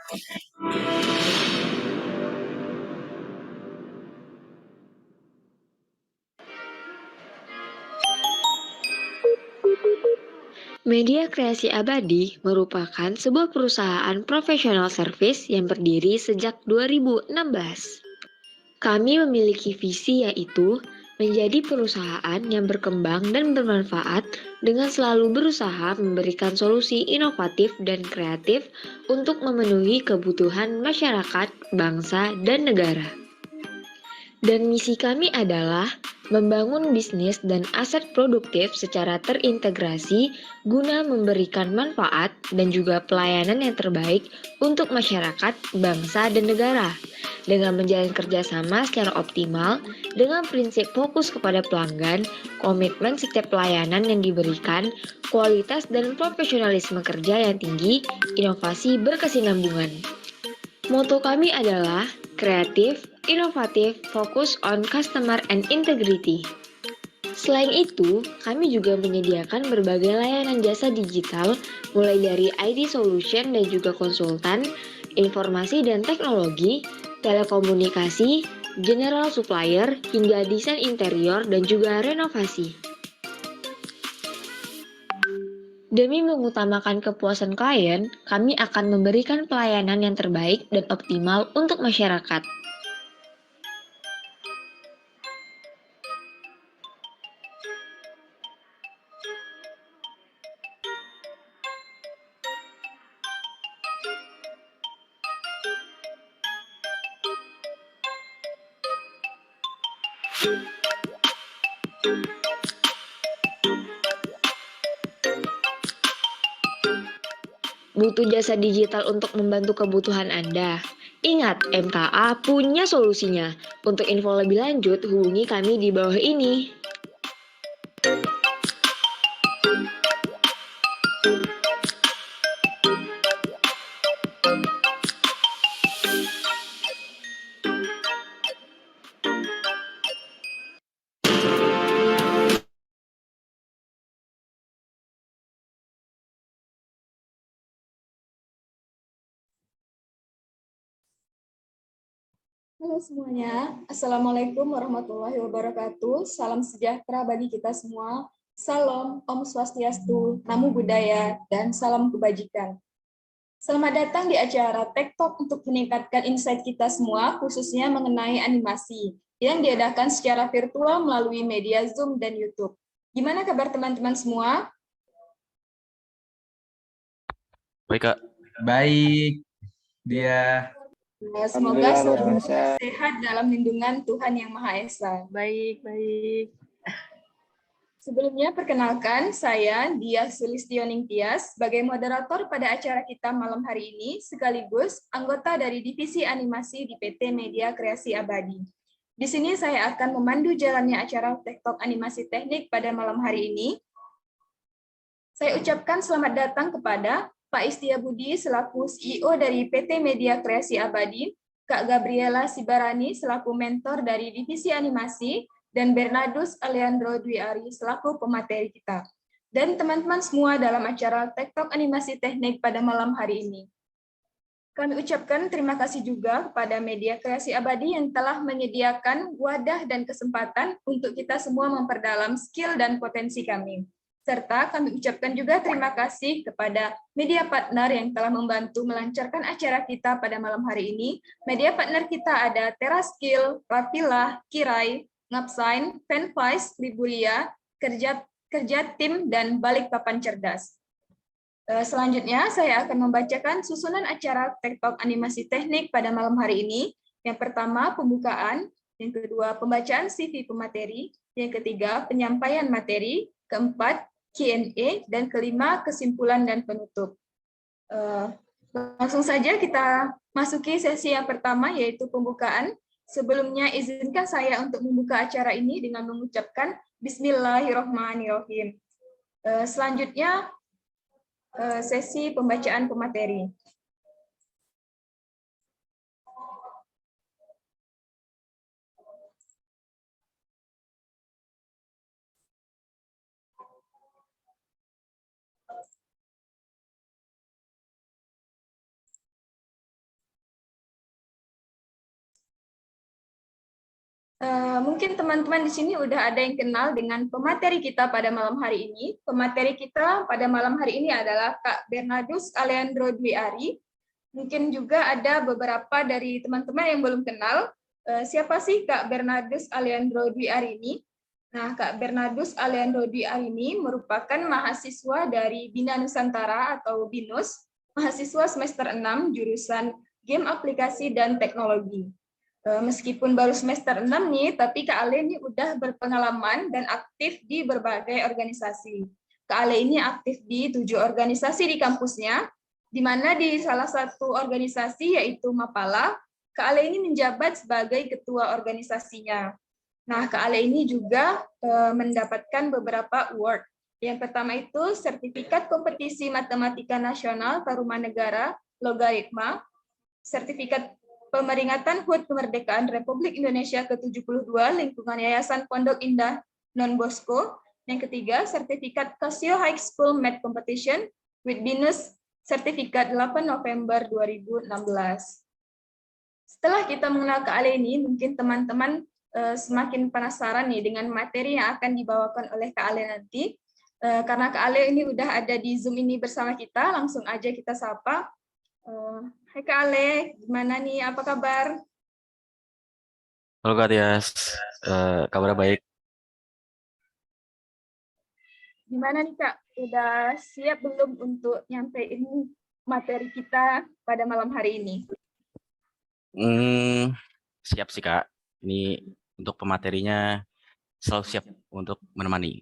Media Kreasi Abadi merupakan sebuah perusahaan profesional service yang berdiri sejak 2016. Kami memiliki visi yaitu menjadi perusahaan yang berkembang dan bermanfaat dengan selalu berusaha memberikan solusi inovatif dan kreatif untuk memenuhi kebutuhan masyarakat, bangsa, dan negara. Dan misi kami adalah membangun bisnis dan aset produktif secara terintegrasi guna memberikan manfaat dan juga pelayanan yang terbaik untuk masyarakat, bangsa, dan negara. Dengan menjalin kerjasama secara optimal, dengan prinsip fokus kepada pelanggan, komitmen setiap pelayanan yang diberikan, kualitas dan profesionalisme kerja yang tinggi, inovasi berkesinambungan. Moto kami adalah kreatif, inovatif, fokus on customer and integrity. Selain itu, kami juga menyediakan berbagai layanan jasa digital mulai dari ID solution dan juga konsultan, informasi dan teknologi, telekomunikasi, general supplier, hingga desain interior dan juga renovasi. Demi mengutamakan kepuasan klien, kami akan memberikan pelayanan yang terbaik dan optimal untuk masyarakat. Butuh jasa digital untuk membantu kebutuhan Anda? Ingat, MKA punya solusinya. Untuk info lebih lanjut, hubungi kami di bawah ini. Halo semuanya, Assalamualaikum warahmatullahi wabarakatuh. Salam sejahtera bagi kita semua. Salam, Om Swastiastu, Namo Buddhaya, dan salam kebajikan. Selamat datang di acara Tech Talk untuk meningkatkan insight kita semua, khususnya mengenai animasi, yang diadakan secara virtual melalui media Zoom dan YouTube. Gimana kabar teman-teman semua? Baik, Kak. Baik, dia. Semoga selalu sehat dalam lindungan Tuhan Yang Maha Esa. Baik. Sebelumnya, perkenalkan saya Dia Sulistioning Tias sebagai moderator pada acara kita malam hari ini, sekaligus anggota dari Divisi Animasi di PT Media Kreasi Abadi. Di sini saya akan memandu jalannya acara Tech Talk Animasi Teknik pada malam hari ini. Saya ucapkan selamat datang kepada Pak Istia Budi selaku CEO dari PT Media Kreasi Abadi, Kak Gabriela Sibarani selaku mentor dari Divisi Animasi, dan Bernardus Aleandro Dwi Ari selaku pemateri kita. Dan teman-teman semua dalam acara Tech Talk Animasi Teknik pada malam hari ini. Kami ucapkan terima kasih juga kepada Media Kreasi Abadi yang telah menyediakan wadah dan kesempatan untuk kita semua memperdalam skill dan potensi kami. Serta kami ucapkan juga terima kasih kepada media partner yang telah membantu melancarkan acara kita pada malam hari ini. Media partner kita ada Teraskill, Rapilah, Kirai, Ngapsign, Fanvice, Libulia, Kerja Tim, dan Balikpapan Cerdas. Selanjutnya, saya akan membacakan susunan acara Tech Talk Animasi Teknik pada malam hari ini. Yang pertama, pembukaan. Yang kedua, pembacaan CV pemateri. Yang ketiga, penyampaian materi. Keempat, Q&A. Dan kelima, kesimpulan dan penutup. Langsung saja kita masuki sesi yang pertama, yaitu pembukaan. Sebelumnya, izinkan saya untuk membuka acara ini dengan mengucapkan Bismillahirrahmanirrahim. Selanjutnya, sesi pembacaan pemateri. Mungkin teman-teman di sini udah ada yang kenal dengan pemateri kita pada malam hari ini. Pemateri kita pada malam hari ini adalah Kak Bernardus Alejandro Dwi Ari. Mungkin juga ada beberapa dari teman-teman yang belum kenal. Siapa sih Kak Bernardus Alejandro Dwi Ari ini? Nah, Kak Bernardus Alejandro Dwi Ari ini merupakan mahasiswa dari Bina Nusantara atau BINUS, mahasiswa semester 6 jurusan Game Aplikasi dan Teknologi. Meskipun baru semester 6 nih, tapi Kak Ale ini udah berpengalaman dan aktif di berbagai organisasi. Kak Ale ini aktif di 7 organisasi di kampusnya, di mana di salah satu organisasi yaitu Mapala, Kak Ale ini menjabat sebagai ketua organisasinya. Nah, Kak Ale ini juga mendapatkan beberapa award. Yang pertama itu Sertifikat Kompetisi Matematika Nasional Tarumanegara Logaritma, Sertifikat Pemeringatan HUT Kemerdekaan Republik Indonesia ke-72 lingkungan Yayasan Pondok Indah Non Bosco. Yang ketiga, Sertifikat Casio High School Math Competition with BINUS Sertifikat 8 November 2016. Setelah kita mengenal Kak Ale ini, mungkin teman-teman semakin penasaran nih dengan materi yang akan dibawakan oleh Kak Ale nanti. Karena Kak Ale ini udah ada di Zoom ini bersama kita, langsung aja kita sapa. Hai Kak Ale, gimana nih? Apa kabar? Halo Kak Tias, kabar baik. Gimana nih Kak? Udah siap belum untuk nyampein materi kita pada malam hari ini? Siap sih Kak. Ini untuk pematerinya selalu siap untuk menemani.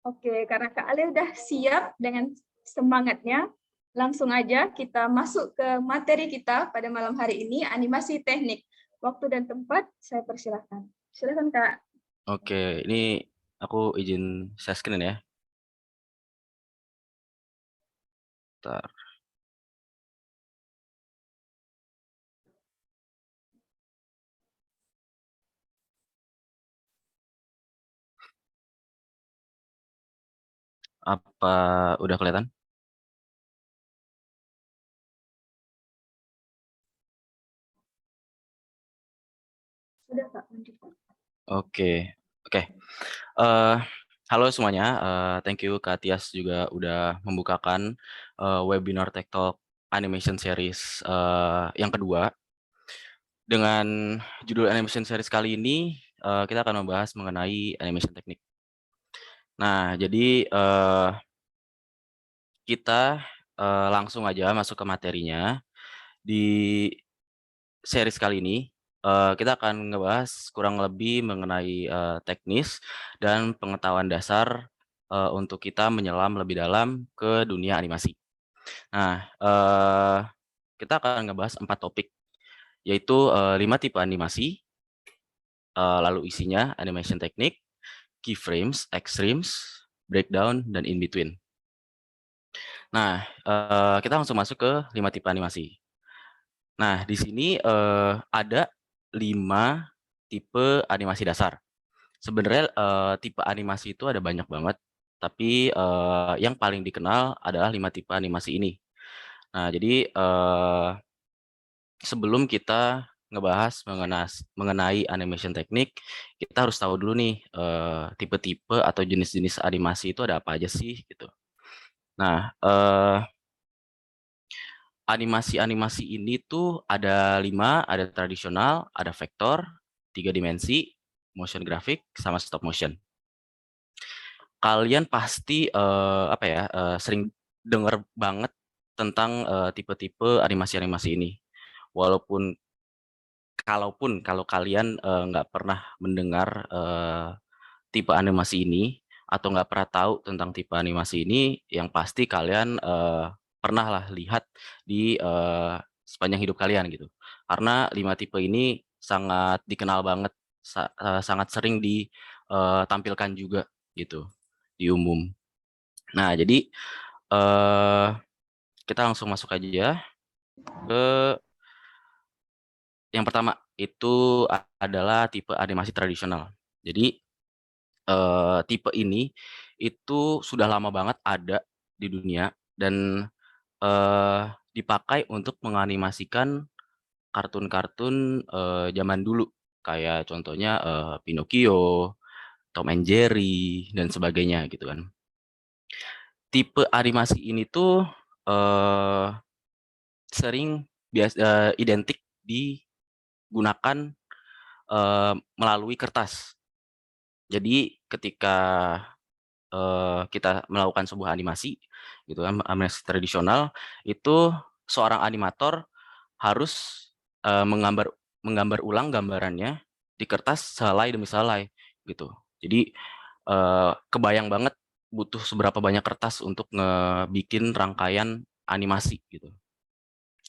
Oke, karena Kak Ale udah siap dengan semangatnya, langsung aja kita masuk ke materi kita pada malam hari ini, animasi teknik. Waktu dan tempat saya persilahkan. Silakan Kak. Oke, ini aku izin share screen ya. Bentar. Apa udah kelihatan? Sudah Kak, lanjutkan. Oke. Halo semuanya, thank you Kak Tias juga udah membukakan webinar Tech Talk Animation Series yang kedua. Dengan judul Animation Series kali ini, kita akan membahas mengenai animation teknik. Nah, jadi kita langsung aja masuk ke materinya. Di series kali ini, kita akan ngebahas kurang lebih mengenai teknis dan pengetahuan dasar untuk kita menyelam lebih dalam ke dunia animasi. Nah, kita akan ngebahas 4 topik, yaitu 5 tipe animasi, lalu isinya animation teknik, keyframes, extremes, breakdown, dan in between. Nah, kita langsung masuk ke 5 tipe animasi. Nah, di sini ada 5 tipe animasi dasar. Sebenarnya tipe animasi itu ada banyak banget, tapi yang paling dikenal adalah 5 tipe animasi ini. Nah, jadi sebelum kita ngebahas mengenai animation teknik, kita harus tahu dulu nih tipe-tipe atau jenis-jenis animasi itu ada apa aja sih gitu. Nah, animasi-animasi ini tuh ada 5, ada tradisional, ada vektor, 3 dimensi, motion graphic, sama stop motion. Kalian pasti sering dengar banget tentang tipe-tipe animasi-animasi ini. Kalau kalian nggak pernah mendengar tipe animasi ini atau nggak pernah tahu tentang tipe animasi ini, yang pasti kalian pernah lah lihat di sepanjang hidup kalian gitu. Karena 5 tipe ini sangat dikenal banget, sangat sering ditampilkan juga gitu di umum. Nah, jadi kita langsung masuk aja ke yang pertama, itu adalah tipe animasi tradisional. Jadi tipe ini itu sudah lama banget ada di dunia dan dipakai untuk menganimasikan kartun-kartun zaman dulu kayak contohnya Pinocchio, Tom and Jerry, dan sebagainya gitu kan. Tipe animasi ini tuh eh, sering identik digunakan melalui kertas. Jadi ketika kita melakukan sebuah animasi gitu kan, animasi tradisional, itu seorang animator harus menggambar ulang gambarannya di kertas selai demi selai gitu. Jadi kebayang banget butuh seberapa banyak kertas untuk ngebikin rangkaian animasi gitu.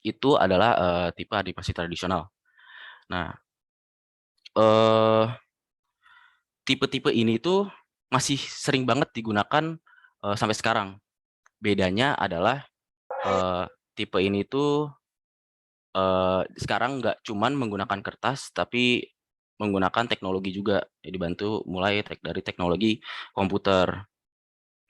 Itu adalah tipe animasi tradisional. Nah, tipe-tipe ini tuh masih sering banget digunakan sampai sekarang. Bedanya adalah tipe ini tuh sekarang nggak cuman menggunakan kertas, tapi menggunakan teknologi juga. Ya, dibantu mulai dari teknologi komputer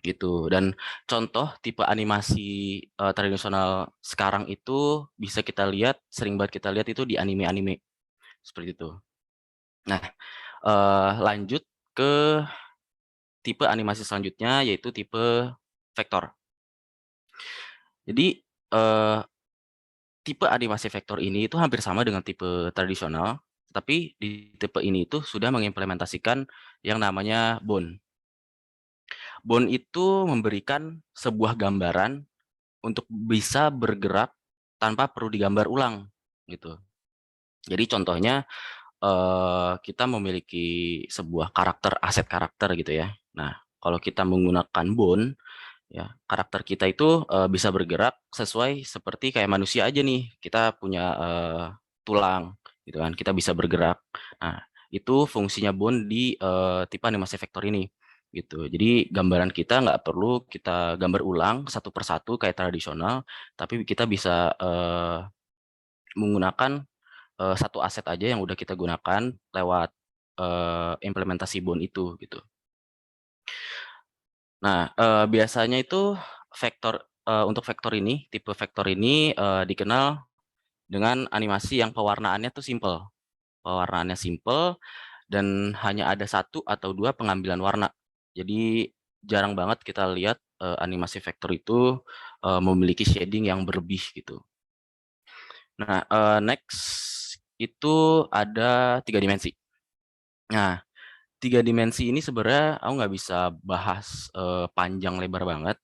gitu. Dan contoh tipe animasi tradisional sekarang itu bisa kita lihat, sering banget kita lihat itu di anime-anime seperti itu. Nah, lanjut ke tipe animasi selanjutnya, yaitu tipe vektor. Jadi tipe animasi vektor ini itu hampir sama dengan tipe tradisional, tapi di tipe ini itu sudah mengimplementasikan yang namanya bone. Bone itu memberikan sebuah gambaran untuk bisa bergerak tanpa perlu digambar ulang gitu. Jadi contohnya kita memiliki sebuah karakter, aset karakter gitu ya. Nah, kalau kita menggunakan bone, ya karakter kita itu bisa bergerak sesuai seperti kayak manusia aja nih. Kita punya tulang, gitu kan. Kita bisa bergerak. Nah, itu fungsinya bone di tipe animasi vektor ini, gitu. Jadi gambaran kita nggak perlu kita gambar ulang satu persatu kayak tradisional, tapi kita bisa menggunakan satu aset aja yang udah kita gunakan lewat implementasi bone itu gitu. Nah, biasanya itu untuk vektor ini, tipe vektor ini dikenal dengan animasi yang pewarnaannya tuh simple. Pewarnaannya simple dan hanya ada satu atau dua pengambilan warna. Jadi jarang banget kita lihat animasi vektor itu memiliki shading yang berlebih gitu. Nah, next itu ada 3 dimensi. Nah, 3 dimensi ini sebenarnya aku nggak bisa bahas panjang lebar banget,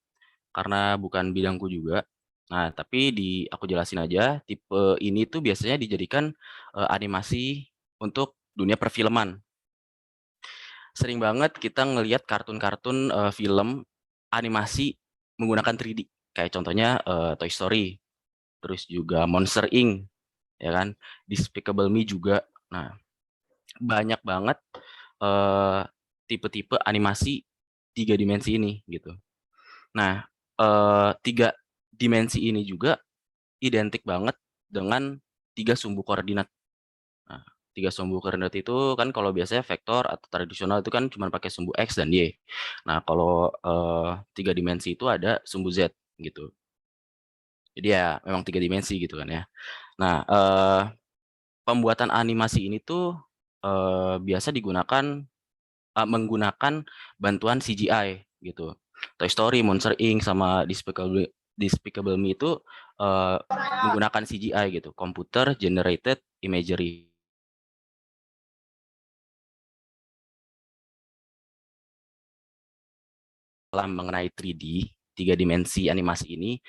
karena bukan bidangku juga. Nah, tapi aku jelasin aja, tipe ini tuh biasanya dijadikan animasi untuk dunia perfilman. Sering banget kita ngelihat kartun-kartun film animasi menggunakan 3D, kayak contohnya Toy Story, terus juga Monster Inc, ya kan, Despicable Me juga. Nah, banyak banget tipe-tipe animasi 3 dimensi ini gitu. Nah, 3 dimensi ini juga identik banget dengan 3 sumbu koordinat. Nah, 3 sumbu koordinat itu kan kalau biasanya vektor atau tradisional itu kan cuma pakai sumbu X dan Y. Nah, kalau 3 dimensi itu ada sumbu Z gitu. Jadi ya memang 3 dimensi gitu kan ya. Nah, pembuatan animasi ini tuh biasa menggunakan bantuan CGI gitu. Toy Story, Monster Inc, sama Despicable Me itu menggunakan CGI gitu, Computer Generated Imagery. Dalam mengenai 3D, 3 dimensi animasi ini,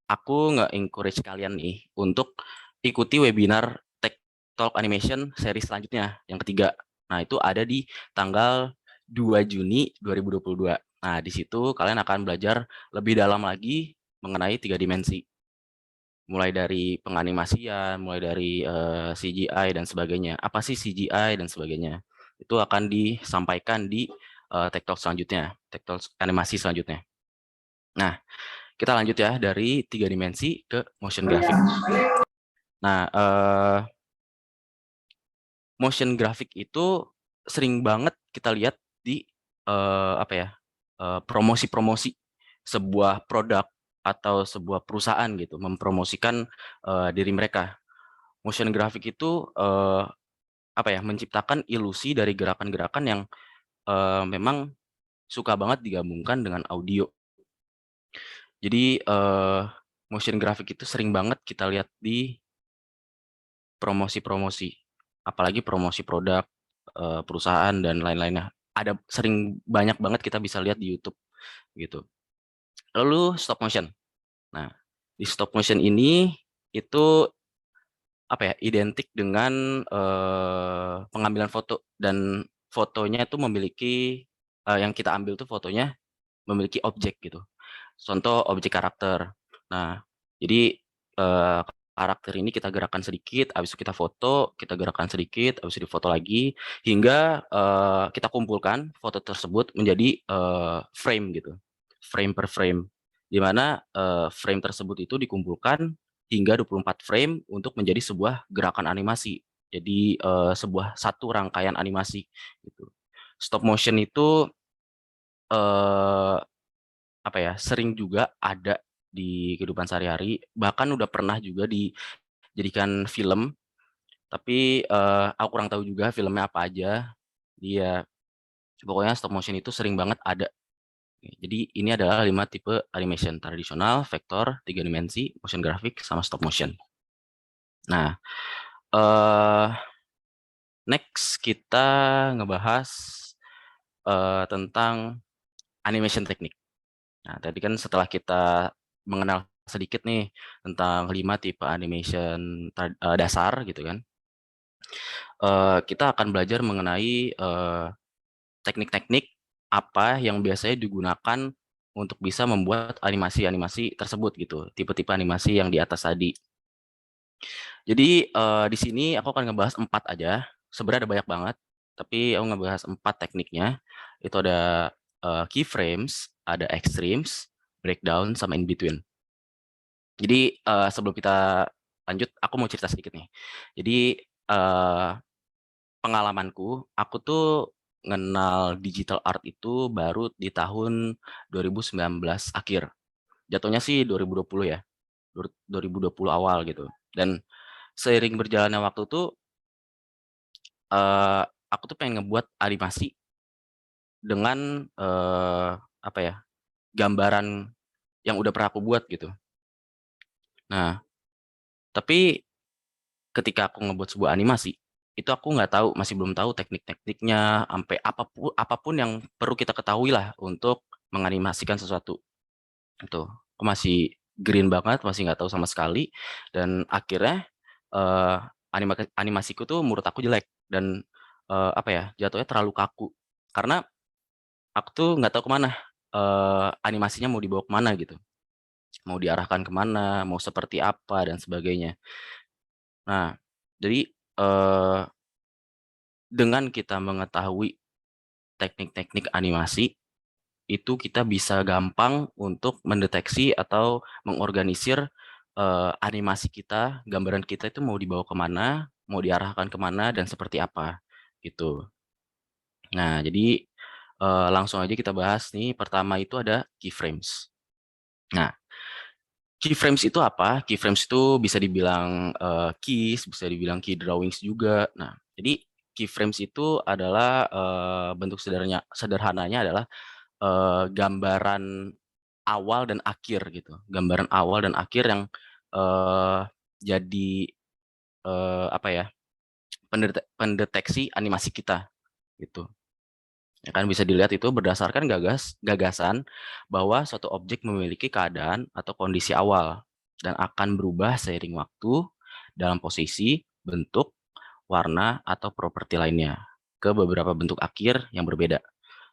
aku nge-encourage kalian nih untuk ikuti webinar Tech Talk Animation seri selanjutnya, yang ketiga. Nah, itu ada di tanggal 2 Juni 2022. Nah, di situ kalian akan belajar lebih dalam lagi mengenai 3 dimensi. Mulai dari penganimasian, mulai dari CGI dan sebagainya. Apa sih CGI dan sebagainya. Itu akan disampaikan di Tech Talk selanjutnya, Tech Talk animasi selanjutnya. Nah, kita lanjut ya dari 3 dimensi ke motion graphic. Nah, motion graphic itu sering banget kita lihat di promosi-promosi sebuah produk atau sebuah perusahaan gitu, mempromosikan diri mereka. Motion graphic itu menciptakan ilusi dari gerakan-gerakan yang memang suka banget digabungkan dengan audio. Jadi motion graphic itu sering banget kita lihat di promosi-promosi, apalagi promosi produk perusahaan dan lain-lainnya. Banyak banget kita bisa lihat di YouTube gitu. Lalu stop motion. Nah, di stop motion ini itu identik dengan pengambilan foto, dan fotonya itu memiliki yang kita ambil tuh fotonya memiliki objek gitu. Contoh objek karakter. Nah, jadi karakter ini kita gerakan sedikit, habis itu kita foto, kita gerakan sedikit, habis itu difoto lagi, hingga kita kumpulkan foto tersebut menjadi frame gitu, frame per frame, di mana frame tersebut itu dikumpulkan hingga 24 frame untuk menjadi sebuah gerakan animasi. Jadi sebuah satu rangkaian animasi gitu. Stop motion itu sering juga ada di kehidupan sehari-hari, bahkan udah pernah juga dijadikan film, tapi aku kurang tahu juga filmnya apa aja. Dia pokoknya stop motion itu sering banget ada. Jadi ini adalah 5 tipe animation: tradisional, vektor, 3 dimensi, motion graphic, sama stop motion. Nah, next kita ngebahas tentang animation teknik. Nah, tadi kan setelah kita mengenal sedikit nih tentang 5 tipe animation dasar gitu kan, kita akan belajar mengenai teknik-teknik apa yang biasanya digunakan untuk bisa membuat animasi-animasi tersebut gitu, tipe-tipe animasi yang di atas tadi. Jadi di sini aku akan ngebahas 4 aja, sebenarnya ada banyak banget, tapi aku ngebahas 4 tekniknya. Itu ada keyframes, ada extremes, breakdown, sama in between. Jadi sebelum kita lanjut, aku mau cerita sedikit nih. Jadi pengalamanku, aku tuh ngenal digital art itu baru di tahun 2019 akhir. Jatuhnya sih 2020 ya, 2020 awal gitu. Dan seiring berjalannya waktu tuh, aku tuh pengen ngebuat animasi dengan gambaran yang udah pernah aku buat gitu. Nah, tapi ketika aku ngebuat sebuah animasi, itu aku nggak tahu, masih belum tahu teknik-tekniknya, sampai apapun yang perlu kita ketahui lah untuk menganimasikan sesuatu. Itu, aku masih green banget, masih nggak tahu sama sekali, dan akhirnya eee, animasiku tuh menurut aku jelek dan jatuhnya terlalu kaku. Karena aku tuh nggak tahu kemana animasinya mau dibawa kemana gitu, mau diarahkan kemana, mau seperti apa dan sebagainya. Nah, jadi dengan kita mengetahui teknik-teknik animasi, itu kita bisa gampang untuk mendeteksi atau mengorganisir animasi kita, gambaran kita itu mau dibawa kemana, mau diarahkan kemana, dan seperti apa, gitu. Nah, jadi langsung aja kita bahas nih, pertama itu ada keyframes. Nah, keyframes itu apa? Keyframes itu bisa dibilang keys, bisa dibilang key drawings juga. Nah, jadi keyframes itu adalah bentuk sederhananya adalah gambaran awal dan akhir gitu. Gambaran awal dan akhir yang jadi pendeteksi animasi kita gitu. Ya kan, bisa dilihat itu berdasarkan gagasan bahwa suatu objek memiliki keadaan atau kondisi awal dan akan berubah seiring waktu dalam posisi, bentuk, warna, atau properti lainnya ke beberapa bentuk akhir yang berbeda.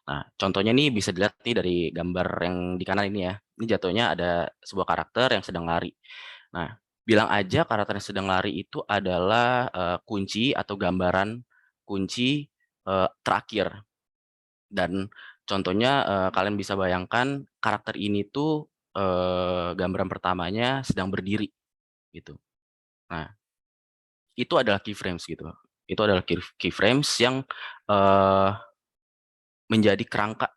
Nah, contohnya nih bisa dilihat nih dari gambar yang di kanan ini ya. Ini jatuhnya ada sebuah karakter yang sedang lari. Nah, bilang aja karakter yang sedang lari itu adalah kunci atau gambaran kunci terakhir. Dan contohnya kalian bisa bayangkan karakter ini tuh gambaran pertamanya sedang berdiri gitu. Nah, itu adalah keyframes gitu. Itu adalah keyframes yang menjadi kerangka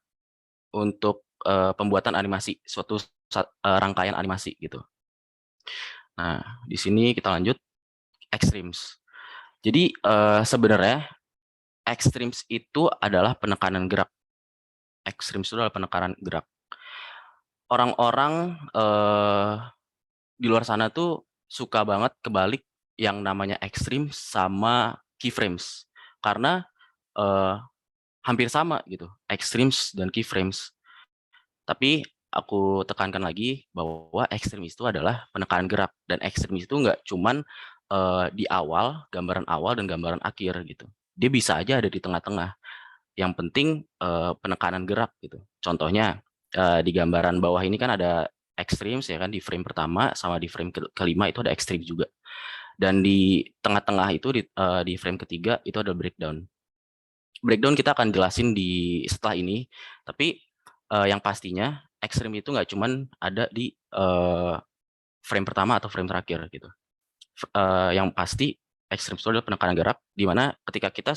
untuk pembuatan animasi, suatu rangkaian animasi gitu. Nah, di sini kita lanjut extremes. Jadi sebenarnya extremes itu adalah penekanan gerak. Extremes itu adalah penekanan gerak. Orang-orang di luar sana tuh suka banget kebalik yang namanya ekstrim sama keyframes. Karena eh, hampir sama gitu, extremes dan keyframes. Tapi aku tekankan lagi bahwa ekstremis itu adalah penekanan gerak, dan ekstremis itu nggak cuman di awal, gambaran awal dan gambaran akhir gitu. Dia bisa aja ada di tengah-tengah. Yang penting penekanan gerak gitu. Contohnya di gambaran bawah ini kan ada extremes ya kan, di frame pertama sama di frame kelima itu ada extreme juga. Dan di tengah-tengah itu di frame ketiga itu ada breakdown. Breakdown kita akan jelasin di setelah ini, tapi yang pastinya ekstrem itu nggak cuman ada di frame pertama atau frame terakhir gitu. Yang pasti ekstrem itu adalah penekanan gerak, di mana ketika kita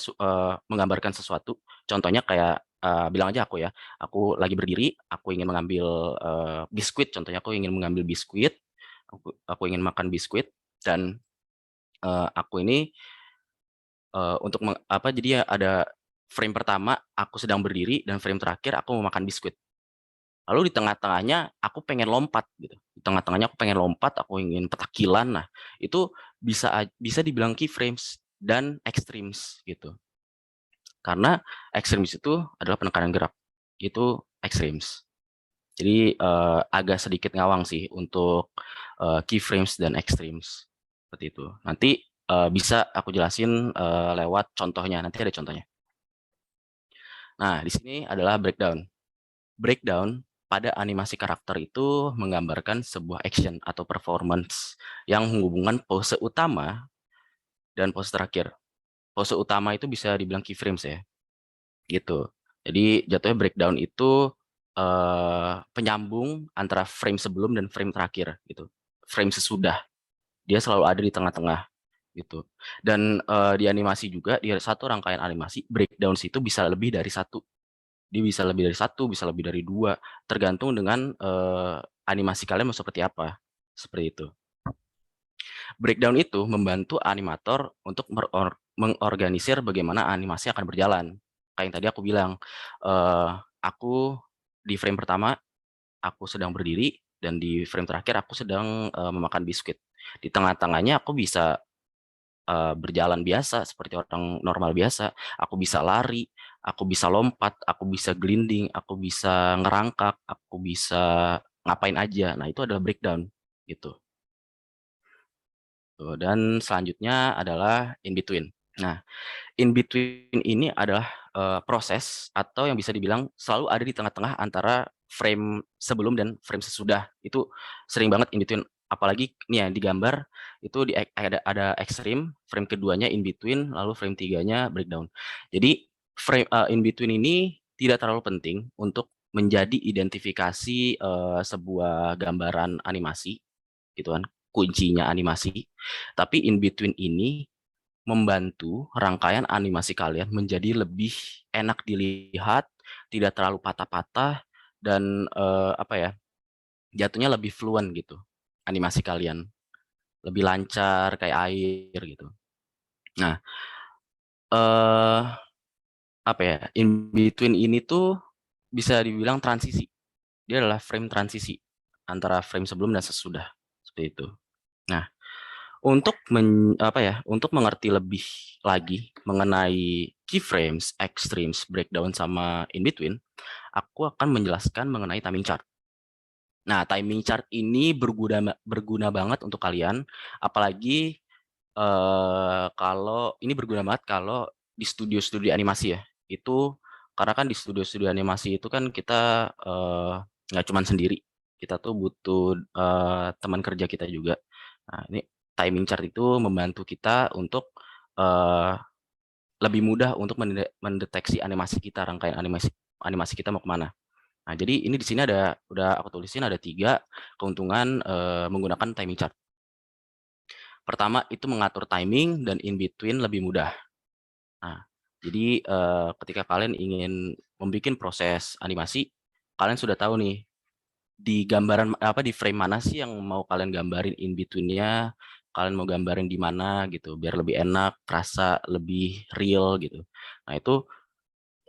menggambarkan sesuatu, contohnya kayak bilang aja aku ya, aku lagi berdiri, aku ingin mengambil biskuit, contohnya aku ingin mengambil biskuit, aku ingin makan biskuit, dan aku ini untuk jadi ya ada frame pertama aku sedang berdiri dan frame terakhir aku mau makan biskuit. Lalu di tengah-tengahnya aku pengen lompat gitu. Di tengah-tengahnya aku pengen lompat, aku ingin petakilan. Nah, itu bisa dibilang keyframes dan extremes gitu. Karena extremes itu adalah penekanan gerak. Itu extremes. Jadi agak sedikit ngawang sih untuk keyframes dan extremes. Seperti itu. Nanti bisa aku jelasin lewat contohnya. Nanti ada contohnya. Nah, di sini adalah breakdown. Breakdown pada animasi karakter itu menggambarkan sebuah action atau performance yang menghubungkan pose utama dan pose terakhir. Pose utama itu bisa dibilang keyframes ya, gitu. Jadi jatuhnya breakdown itu penyambung antara frame sebelum dan frame terakhir gitu. Frame sesudah. Dia selalu ada di tengah-tengah gitu. Dan di animasi juga, di satu rangkaian animasi, breakdown itu bisa lebih dari satu. Dia bisa lebih dari satu, bisa lebih dari dua, tergantung dengan animasi kalian mau seperti apa. Seperti itu. Breakdown itu membantu animator untuk mengorganisir bagaimana animasi akan berjalan. Kayak yang tadi aku bilang, aku di frame pertama, aku sedang berdiri, dan di frame terakhir aku sedang memakan biskuit. Di tengah-tengahnya aku bisa berjalan biasa seperti orang normal biasa. Aku bisa lari, aku bisa lompat, aku bisa gliding, aku bisa ngerangkak, aku bisa ngapain aja. Nah, itu adalah breakdown gitu. Tuh, dan selanjutnya adalah in between. Nah, in between ini adalah proses atau yang bisa dibilang selalu ada di tengah-tengah antara frame sebelum dan frame sesudah. Itu sering banget in between. Apalagi nih ya di gambar itu ada extreme, frame keduanya in between, lalu frame tiganya breakdown. Jadi frame in between ini tidak terlalu penting untuk menjadi identifikasi sebuah gambaran animasi, gitu kan, kuncinya animasi. Tapi in between ini membantu rangkaian animasi kalian menjadi lebih enak dilihat, tidak terlalu patah-patah, dan apa ya, jatuhnya lebih fluent gitu animasi kalian, lebih lancar kayak air gitu. Nah, apa ya, in between ini tuh bisa dibilang transisi. Dia adalah frame transisi antara frame sebelum dan sesudah, seperti itu. Nah, untuk untuk mengerti lebih lagi mengenai keyframes, extremes, breakdown, sama in between, aku akan menjelaskan mengenai timing chart. Nah, timing chart ini berguna banget untuk kalian, apalagi kalau ini berguna banget kalau di studio-studio animasi ya. Itu karena kan di studio-studio animasi itu kan kita nggak cuma sendiri, kita tuh butuh teman kerja kita juga. Nah, ini timing chart itu membantu kita untuk lebih mudah untuk mendeteksi animasi kita, rangkaian animasi kita mau kemana. Nah, jadi ini di sini udah aku tulisin ada 3 keuntungan menggunakan timing chart. Pertama, itu mengatur timing dan in between lebih mudah. Nah, jadi ketika kalian ingin membuat proses animasi, kalian sudah tahu nih di gambaran di frame mana sih yang mau kalian gambarin in between-nya, kalian mau gambarin di mana gitu, biar lebih enak, kerasa lebih real gitu. Nah itu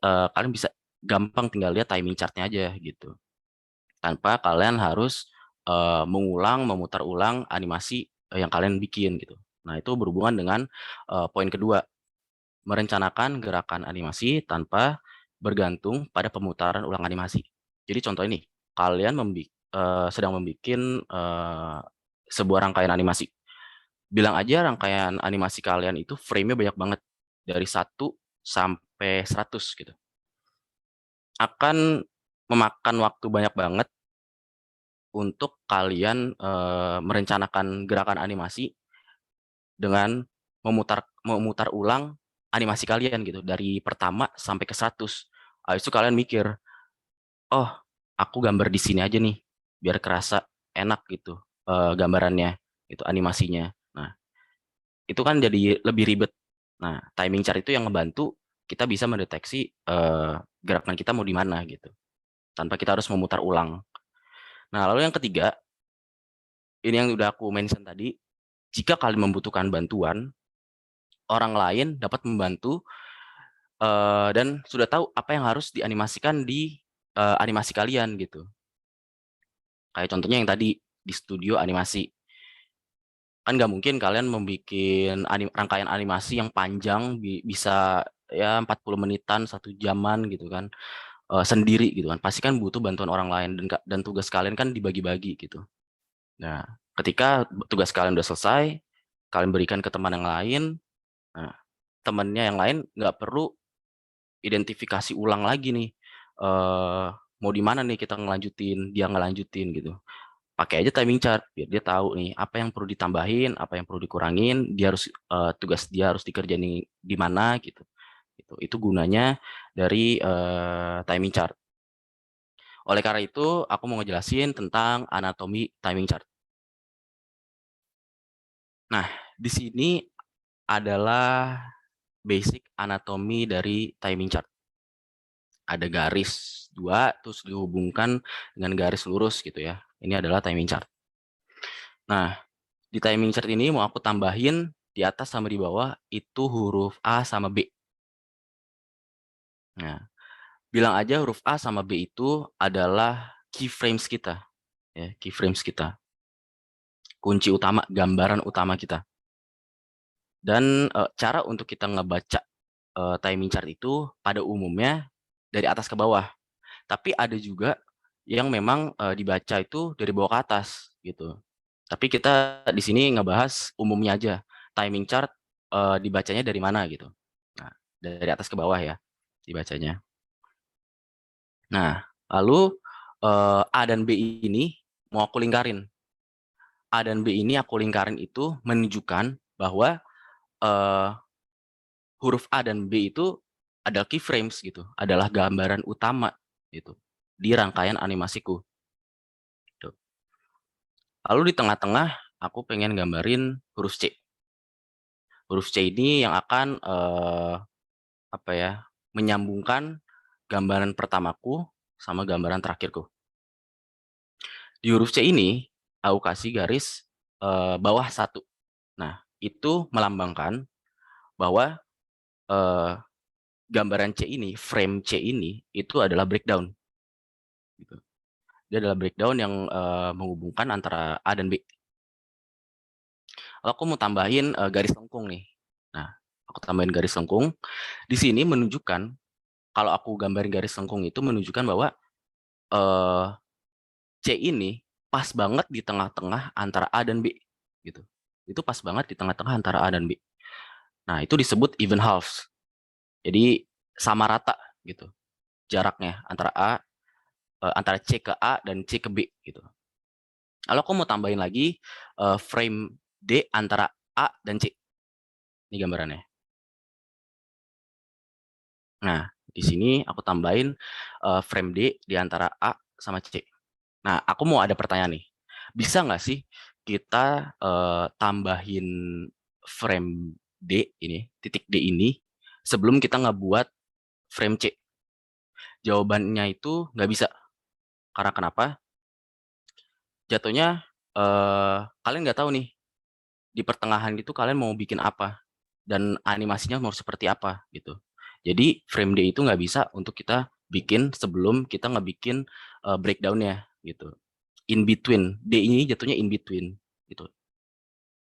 kalian bisa gampang tinggal lihat timing chart-nya aja gitu, tanpa kalian harus memutar ulang animasi yang kalian bikin gitu. Nah itu berhubungan dengan poin kedua, merencanakan gerakan animasi tanpa bergantung pada pemutaran ulang animasi. Jadi contoh ini, kalian sedang membuat sebuah rangkaian animasi. Bilang aja rangkaian animasi kalian itu frame-nya banyak banget, dari 1 sampai 100 gitu. Akan memakan waktu banyak banget untuk kalian merencanakan gerakan animasi dengan memutar ulang animasi kalian gitu, dari pertama sampai ke 100. Habis itu kalian mikir, "Oh, aku gambar di sini aja nih, biar kerasa enak gitu, gambarannya, itu animasinya." Nah, itu kan jadi lebih ribet. Nah, timing chart itu yang ngebantu kita bisa mendeteksi, gerakan kita mau di mana gitu, tanpa kita harus memutar ulang. Nah, lalu yang ketiga, ini yang udah aku mention tadi, jika kalian membutuhkan bantuan, orang lain dapat membantu, dan sudah tahu apa yang harus dianimasikan di, animasi kalian gitu. Kayak contohnya yang tadi, di studio animasi. Kan nggak mungkin kalian membuat rangkaian animasi yang panjang, bisa ya 40 menitan, 1 jaman gitu kan, sendiri gitu kan. Pasti kan butuh bantuan orang lain, dan tugas kalian kan dibagi-bagi gitu. Nah, ketika tugas kalian udah selesai, kalian berikan ke teman yang lain, nah, temannya yang lain nggak perlu identifikasi ulang lagi nih, mau di mana nih kita ngelanjutin, dia ngelanjutin gitu. Pakai aja timing chart, biar dia tahu nih apa yang perlu ditambahin, apa yang perlu dikurangin, tugas dia harus dikerjain di mana gitu. Itu gunanya dari timing chart. Oleh karena itu, aku mau ngejelasin tentang anatomi timing chart. Nah, di sini adalah basic anatomi dari timing chart. Ada garis 2, terus dihubungkan dengan garis lurus gitu ya. Ini adalah timing chart. Nah, di timing chart ini mau aku tambahin di atas sama di bawah itu huruf A sama B. Nah, bilang aja huruf A sama B itu adalah keyframes kita, ya, keyframes kita. Kunci utama, gambaran utama kita. Dan cara untuk kita ngebaca timing chart itu pada umumnya dari atas ke bawah. Tapi ada juga yang memang dibaca itu dari bawah ke atas gitu. Tapi kita di sini ngebahas umumnya aja. Timing chart dibacanya dari mana gitu. Nah, dari atas ke bawah ya dibacanya. Nah, lalu A dan B ini mau aku lingkarin. A dan B ini aku lingkarin itu menunjukkan bahwa huruf A dan B itu adalah keyframes gitu, adalah gambaran utama gitu di rangkaian animasiku. Gitu. Lalu di tengah-tengah aku pengen gambarin huruf C. Huruf C ini yang akan menyambungkan gambaran pertamaku sama gambaran terakhirku. Di huruf C ini aku kasih garis bawah 1. Nah, itu melambangkan bahwa gambaran C ini, frame C ini itu adalah breakdown. Gitu. Dia adalah breakdown yang menghubungkan antara A dan B. Lalu aku mau tambahin garis lengkung nih. Nah, aku tambahin garis lengkung. Di sini menunjukkan, kalau aku gambarin garis lengkung itu menunjukkan bahwa C ini pas banget di tengah-tengah antara A dan B. Gitu. Itu pas banget di tengah-tengah antara A dan B. Nah, itu disebut even halves. Jadi sama rata gitu jaraknya antara C ke A dan C ke B gitu. Lalu aku mau tambahin lagi frame D antara A dan C. Ini gambarannya. Nah, di sini aku tambahin frame D di antara A sama C. Nah, aku mau ada pertanyaan nih. Bisa nggak sih kita tambahin frame D ini, titik D ini, sebelum kita ngebuat frame C? Jawabannya itu nggak bisa. Karena kenapa? Jatuhnya kalian nggak tahu nih di pertengahan gitu kalian mau bikin apa dan animasinya mau seperti apa gitu. Jadi frame D itu nggak bisa untuk kita bikin sebelum kita ngebikin breakdown-nya gitu. In between, D ini jatuhnya in between gitu.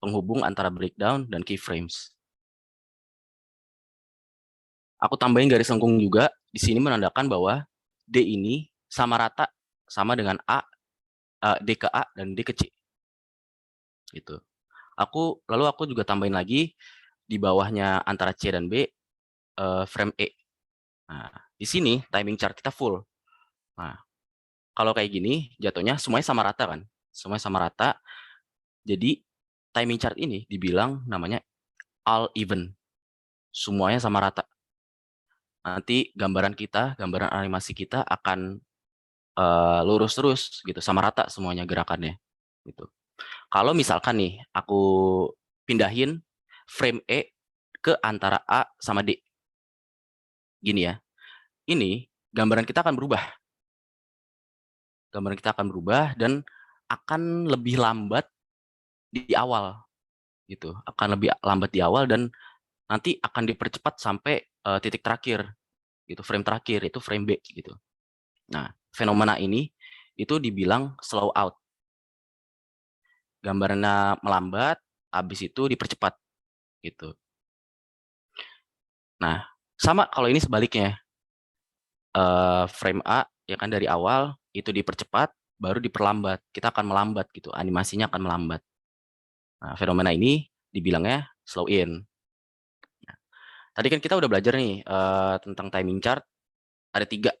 Penghubung antara breakdown dan keyframes. Aku tambahin garis lengkung juga, di sini menandakan bahwa D ini sama rata sama dengan D ke A dan D ke C. Gitu. Lalu aku juga tambahin lagi di bawahnya antara C dan B frame E. Nah, di sini timing chart kita full. Nah, kalau kayak gini jatuhnya semuanya sama rata kan? Semuanya sama rata. Jadi timing chart ini dibilang namanya all even. Semuanya sama rata. Nanti gambaran animasi kita akan lurus terus gitu, sama rata semuanya gerakannya gitu. Kalau misalkan nih aku pindahin frame E ke antara A sama D. Gini ya. Ini gambaran kita akan berubah. Gambaran kita akan berubah dan akan lebih lambat di awal gitu. Akan lebih lambat di awal dan nanti akan dipercepat sampai titik terakhir gitu, frame terakhir itu frame B gitu. Nah, fenomena ini itu dibilang slow out. Gambarnya melambat, habis itu dipercepat gitu. Nah, sama kalau ini sebaliknya. Frame A ya kan dari awal itu dipercepat, baru diperlambat. Kita akan melambat gitu, animasinya akan melambat. Nah, fenomena ini dibilangnya slow in. Nah, tadi kan kita udah belajar nih tentang timing chart. Ada 3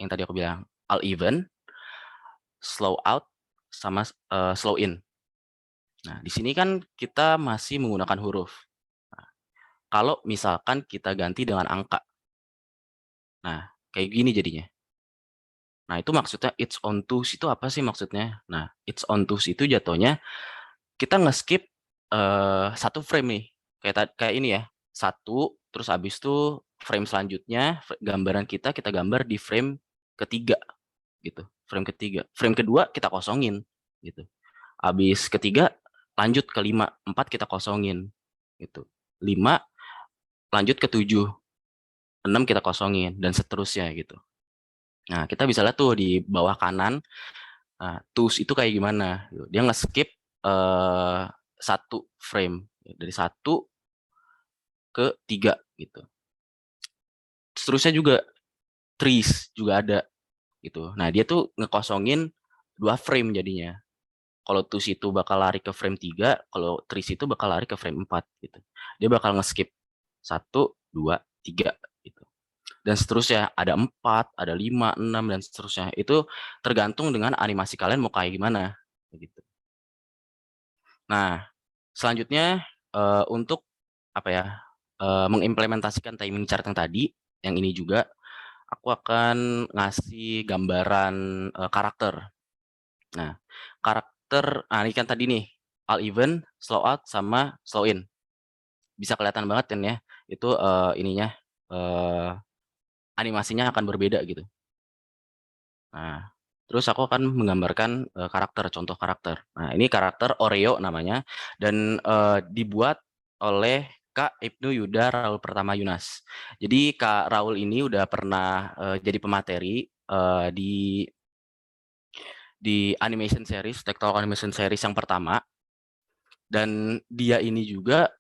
yang tadi aku bilang, all even, slow out, sama slow in. Nah, di sini kan kita masih menggunakan huruf. Nah, kalau misalkan kita ganti dengan angka. Nah, kayak gini jadinya. Nah, itu maksudnya it's on twos itu apa sih maksudnya? Nah, it's on twos itu jatuhnya kita nge-skip 1 frame nih. Kayak ini ya. 1 terus habis itu frame selanjutnya gambaran kita gambar di frame ketiga gitu. Frame ketiga. Frame kedua kita kosongin gitu. Habis ketiga lanjut ke 5, 4 kita kosongin gitu. 5 lanjut ke 7, 6 kita kosongin dan seterusnya gitu. Nah, kita bisa lihat tuh di bawah kanan, tools itu kayak gimana gitu. Dia nge-skip 1 frame dari 1 ke 3 gitu. Seterusnya juga trees juga ada gitu. Nah, dia tuh ngekosongin 2 frame jadinya. Kalau tools itu bakal lari ke frame 3, kalau trees itu bakal lari ke frame 4 gitu. Dia bakal nge-skip 1, 2, 3 gitu. Dan seterusnya ada 4, ada 5, 6 dan seterusnya. Itu tergantung dengan animasi kalian mau kayak gimana gitu. Nah, selanjutnya untuk apa ya? Mengimplementasikan timing chart yang tadi, yang ini juga aku akan ngasih gambaran karakter. Nah, ini kan tadi nih all even, slow out sama slow in. Bisa kelihatan banget kan ya, itu ininya animasinya akan berbeda gitu. Nah, terus aku akan menggambarkan contoh karakter. Nah, ini karakter Oreo namanya dan dibuat oleh Kak Ibnu Yuda Raul Pertama Yunas. Jadi Kak Raul ini udah pernah jadi pemateri di animation series, Tektok Animation Series yang pertama. Dan dia ini juga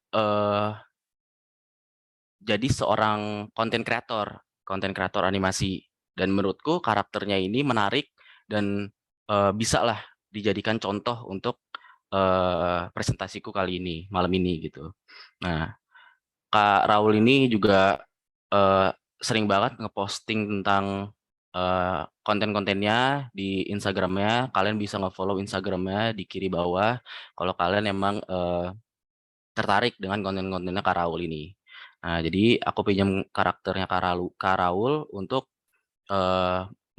jadi seorang konten kreator animasi. Dan menurutku karakternya ini menarik dan bisalah dijadikan contoh untuk presentasiku kali ini, malam ini gitu. Nah, Kak Raul ini juga sering banget ngeposting tentang konten-kontennya di Instagram-nya. Kalian bisa nge-follow Instagram-nya di kiri bawah kalau kalian emang tertarik dengan konten-kontennya Kak Raul ini. Nah, jadi aku pinjam karakternya Kak Raul untuk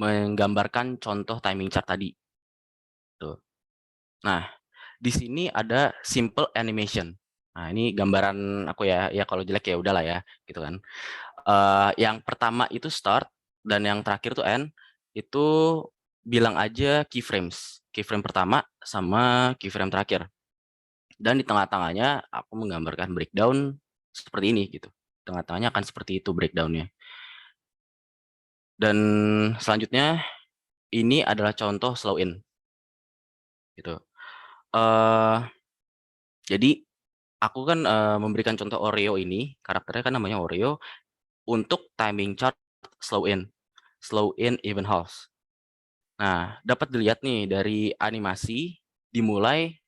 menggambarkan contoh timing chart tadi. Tuh. Nah, di sini ada simple animation. Nah, ini gambaran aku ya kalau jelek ya udahlah ya, gitu kan. Yang pertama itu start dan yang terakhir tuh end, itu bilang aja keyframes. Keyframe pertama sama keyframe terakhir. Dan di tengah-tengahnya aku menggambarkan breakdown seperti ini gitu. Tengah-tengahnya akan seperti itu breakdown-nya. Dan selanjutnya ini adalah contoh slow in gitu. Jadi aku kan memberikan contoh Oreo ini, karakternya kan namanya Oreo, untuk timing chart slow in even halves. Nah, dapat dilihat nih dari animasi dimulai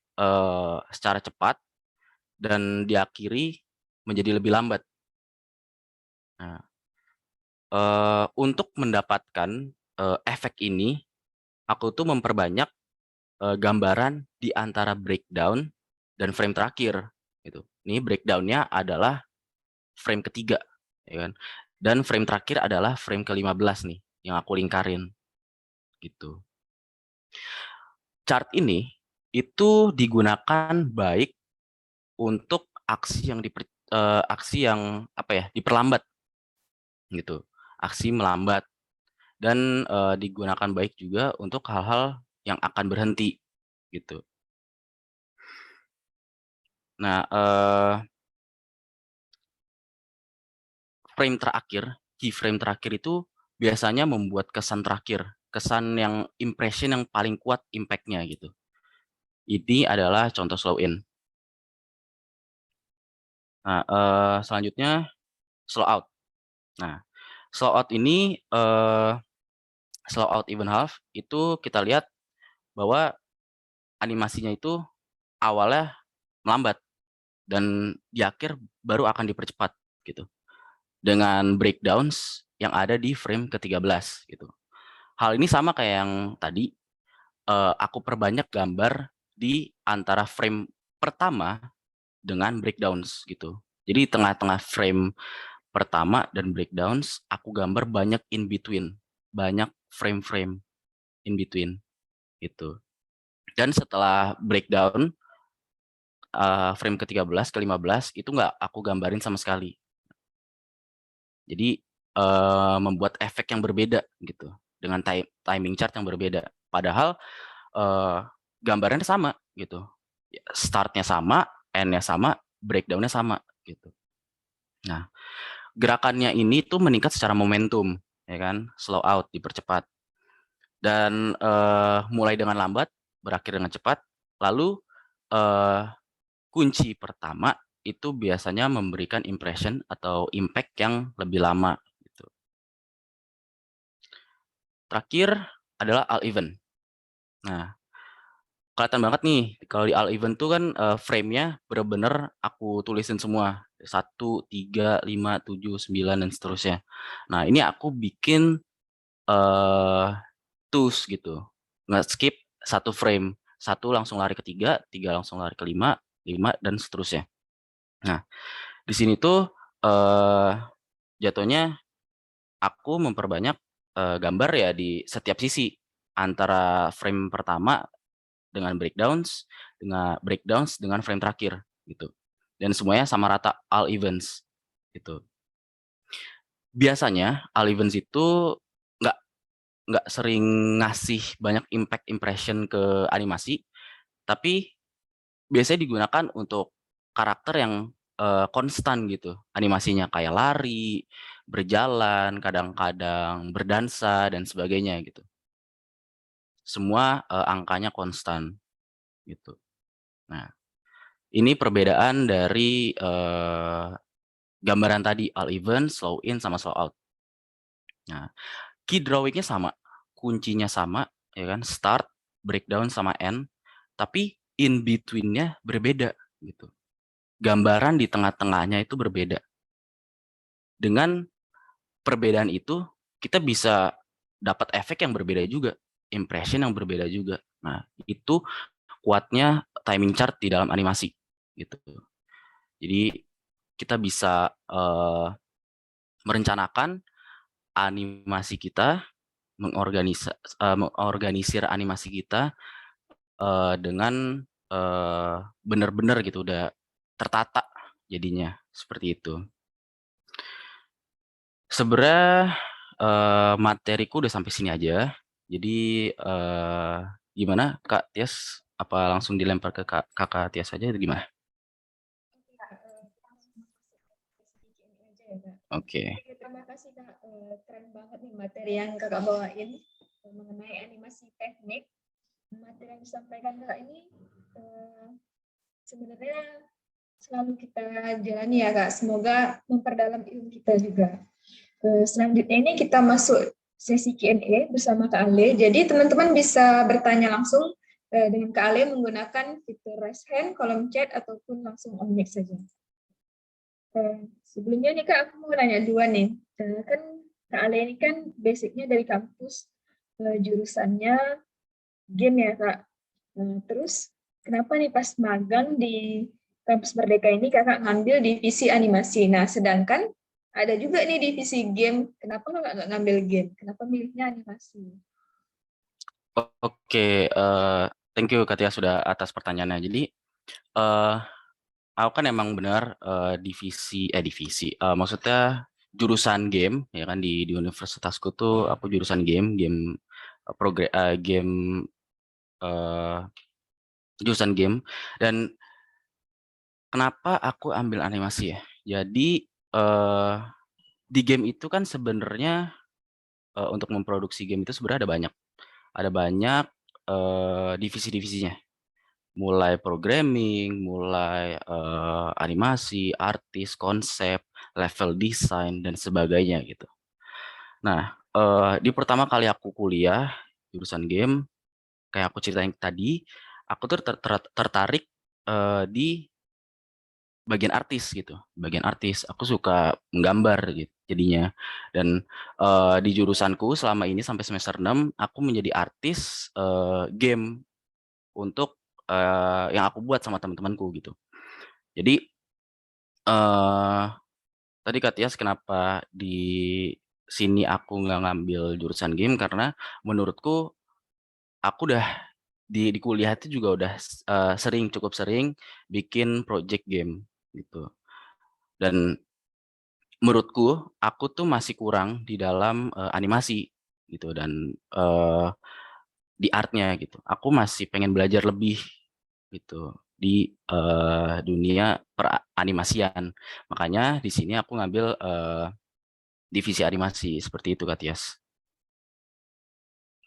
secara cepat dan diakhiri menjadi lebih lambat. Nah, untuk mendapatkan efek ini, aku tuh memperbanyak gambaran di antara breakdown dan frame terakhir gitu. Ini breakdown-nya adalah frame ketiga, ya kan. Dan frame terakhir adalah frame ke-15 nih yang aku lingkarin gitu. Chart ini itu digunakan baik untuk aksi yang apa ya, diperlambat gitu. Aksi melambat dan digunakan baik juga untuk hal-hal yang akan berhenti gitu. Nah, keyframe terakhir itu biasanya membuat kesan terakhir, kesan yang impression yang paling kuat impact-nya gitu. Ini adalah contoh slow in. Nah, selanjutnya slow out. Nah, slow out ini slow out even half itu kita lihat bahwa animasinya itu awalnya melambat dan di akhir baru akan dipercepat gitu. Dengan breakdowns yang ada di frame ke-13 gitu. Hal ini sama kayak yang tadi, aku perbanyak gambar di antara frame pertama dengan breakdowns gitu. Jadi tengah-tengah frame pertama dan breakdowns, aku gambar banyak in between, banyak frame-frame in between gitu. Dan setelah breakdown, frame ke-13, ke-15 itu nggak aku gambarin sama sekali. Jadi membuat efek yang berbeda gitu dengan timing chart yang berbeda. Padahal gambarannya sama gitu. Startnya sama, end-nya sama, breakdown-nya sama gitu. Nah, gerakannya ini tuh meningkat secara momentum, ya kan? Slow out, dipercepat. Dan mulai dengan lambat, berakhir dengan cepat. Lalu kunci pertama itu biasanya memberikan impression atau impact yang lebih lama gitu. Terakhir adalah all event. Nah, kelihatan banget nih kalau di all event tuh kan frame-nya bener-bener aku tulisin semua. 1, 3, 5, 7, 9 dan seterusnya. Nah, ini aku bikin twos gitu. Nge-skip 1 frame. 1 langsung lari ke 3, 3 langsung lari ke 5, 5 dan seterusnya. Nah, di sini tuh jatuhnya aku memperbanyak gambar ya di setiap sisi antara frame pertama dengan breakdowns dengan frame terakhir gitu. Dan semuanya sama rata all events gitu. Biasanya all events itu nggak nggak sering ngasih banyak impact impression ke animasi, tapi biasanya digunakan untuk karakter yang konstan gitu animasinya kayak lari, berjalan, kadang-kadang berdansa dan sebagainya gitu. Semua angkanya konstan gitu. Nah, ini perbedaan dari gambaran tadi all event, slow in sama slow out. Nah, key drawing-nya sama, kuncinya sama ya kan, start, breakdown sama end, tapi in between-nya berbeda gitu. Gambaran di tengah-tengahnya itu berbeda. Dengan perbedaan itu kita bisa dapat efek yang berbeda juga, impression yang berbeda juga. Nah, itu kuatnya timing chart di dalam animasi gitu. Jadi kita bisa merencanakan animasi kita, mengorganisir animasi kita dengan benar-benar gitu udah tertata jadinya seperti itu. Sebenarnya materiku udah sampai sini aja. Jadi gimana Kak Tias? apa langsung dilempar ke Kakak Tias saja atau gimana? Oke. Oke, terima kasih Kak. Keren banget nih materi yang Kakak bawain mengenai animasi teknik. Materi yang disampaikan Kakak ini sebenarnya selalu kita jalani ya Kak. Semoga memperdalam ilmu kita juga. Selanjutnya ini kita masuk sesi Q&A bersama Kak Ale. Jadi teman-teman bisa bertanya langsung dengan Kak Ale menggunakan fitur raise hand, kolom chat, ataupun langsung on mic saja. Sebelumnya nih Kak, aku mau nanya dua nih. Kan Kak Ale ini kan basicnya dari kampus, jurusannya game ya Kak. Terus kenapa nih pas magang di Kampus Merdeka ini Kakak ngambil divisi animasi? Nah, sedangkan ada juga nih divisi game. Kenapa nggak ngambil game? Kenapa milihnya animasi? Oke, thank you Katia sudah atas pertanyaannya. Jadi, aku kan emang benar divisi, maksudnya jurusan game ya kan di universitasku tuh aku jurusan game jurusan game dan kenapa aku ambil animasi ya? Jadi di game itu kan sebenarnya untuk memproduksi game itu sebenarnya ada banyak divisi-divisinya. Mulai programming, mulai animasi, artis, konsep, level design dan sebagainya gitu. Nah, di pertama kali aku kuliah jurusan game, kayak aku ceritain tadi, aku tuh tertarik di bagian artis gitu, bagian artis. Aku suka menggambar gitu jadinya. Dan di jurusanku selama ini sampai semester 6 aku menjadi artis game untuk yang aku buat sama teman-temanku gitu. Jadi tadi Kak Tias kenapa di sini aku nggak ngambil jurusan game karena menurutku aku udah di kuliah itu juga udah cukup sering bikin project game gitu. Dan menurutku aku tuh masih kurang di dalam animasi gitu dan di art-nya gitu. Aku masih pengen belajar lebih gitu di dunia peranimasian. Makanya di sini aku ngambil divisi animasi seperti itu Kak Tias.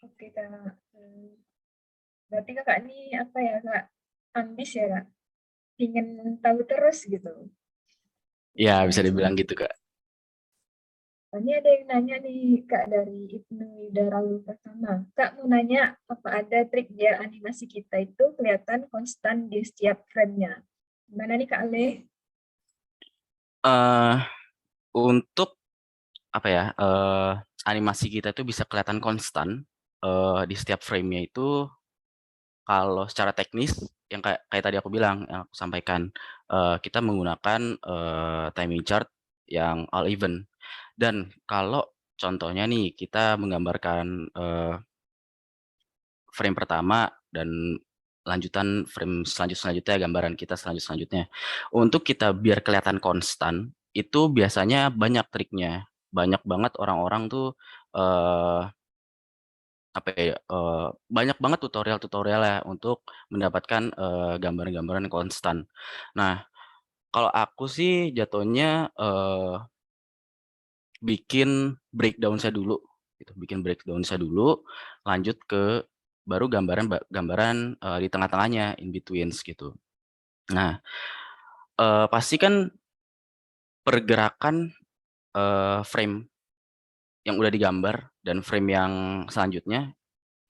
Oke Kak. Berarti Kakak ini apa ya Kak? Ambis ya Kak? Ingin tahu terus gitu. Ya bisa Lanjut. dibilang gitu Kak. Ini ada yang nanya nih Kak dari Ibnu Yudaralu pertama. Kak mau nanya apa ada trik biar animasi kita itu kelihatan konstan di setiap frame-nya? Gimana nih Kak Ale? Untuk apa ya animasi kita itu bisa kelihatan konstan di setiap frame-nya itu kalau secara teknis yang kayak tadi aku bilang yang aku sampaikan kita menggunakan timing chart yang all event dan kalau contohnya nih kita menggambarkan frame pertama dan lanjutan frame selanjutnya gambaran kita selanjutnya untuk kita biar kelihatan konstan itu biasanya banyak triknya banyak banget orang-orang tuh apa ya banyak banget tutorial ya untuk mendapatkan gambaran-gambaran konstan. Nah kalau aku sih jatuhnya bikin breakdown saya dulu gitu, bikin breakdown saya dulu, lanjut ke baru gambaran di tengah-tengahnya, in betweens gitu. Nah, pasti kan pergerakan frame yang udah digambar dan frame yang selanjutnya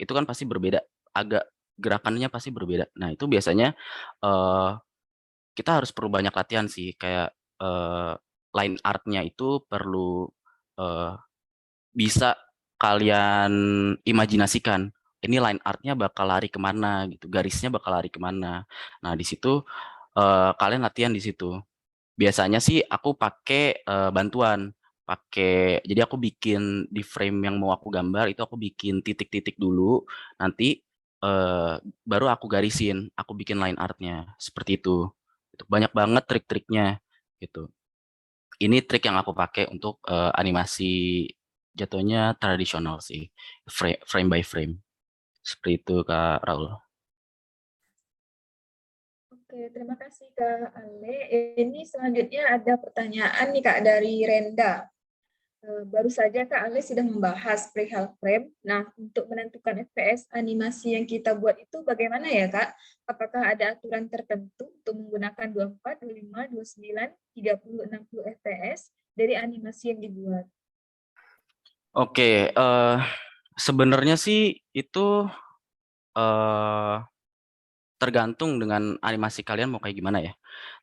itu kan pasti berbeda, agak gerakannya pasti berbeda. Nah, itu biasanya kita harus perlu banyak latihan sih, kayak line art-nya itu perlu bisa kalian imajinasikan, ini line art-nya bakal lari kemana gitu, garisnya bakal lari kemana. Nah, di situ kalian latihan di situ. Biasanya sih aku pakai bantuan, jadi aku bikin di frame yang mau aku gambar itu aku bikin titik-titik dulu, nanti baru aku garisin, aku bikin line art-nya, seperti itu. Banyak banget trik-triknya gitu. Ini trik yang aku pakai untuk animasi jatuhnya tradisional sih, frame by frame. Seperti itu Kak Raul. Oke, terima kasih Kak Ale. Ini selanjutnya ada pertanyaan nih Kak dari Renda. Baru saja Kak Ale sudah membahas perihal frame. Nah, untuk menentukan FPS animasi yang kita buat itu bagaimana ya Kak? Apakah ada aturan tertentu untuk menggunakan 24, 25, 29, 30, 60 FPS dari animasi yang dibuat? Oke, sebenarnya sih itu tergantung dengan animasi kalian mau kayak gimana ya.